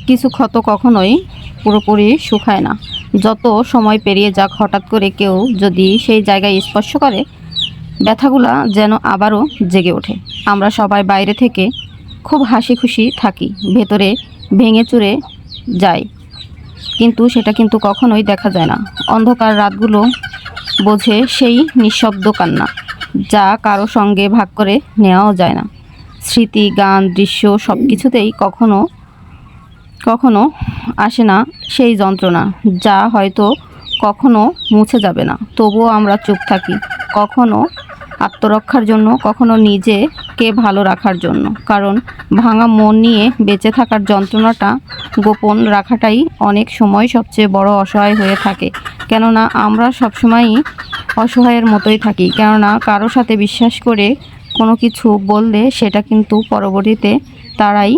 কিছু ক্ষত কখনোই পুরোপুরি শুকায় না। যত সময় পেরিয়ে যাক, হঠাৎ করে কেউ যদি সেই জায়গায় স্পর্শ করে, ব্যথাগুলা যেন আবারও জেগে ওঠে। আমরা সবাই বাইরে থেকে খুব হাসি খুশি থাকি, ভেতরে ভেঙে চুরে যায়, কিন্তু সেটা কিন্তু কখনোই দেখা যায় না। অন্ধকার রাতগুলো বোঝে সেই নিঃশব্দ কান্না, যা কারো সঙ্গে ভাগ করে নেওয়াও যায় না। স্মৃতি, গান, দৃশ্য সব কিছুতেই কখনো কখনো আসে না সেই যন্ত্রণা, যা হয়তো কখনো মুছে যাবে না। তবুও আমরা চুপ থাকি, কখনো আত্মরক্ষার জন্য, কখনো নিজেকে ভালো রাখার জন্য। কারণ ভাঙা মন নিয়ে বেঁচে থাকার যন্ত্রণাটা গোপন রাখাটাই অনেক সময় সবচেয়ে বড় অসহায় হয়ে থাকে। কেননা আমরা সবসময়ই অসহায়ের মতোই থাকি, কেননা কারো সাথে বিশ্বাস করে কোনো কিছু বললে সেটা কিন্তু পরবর্তীতে তারাই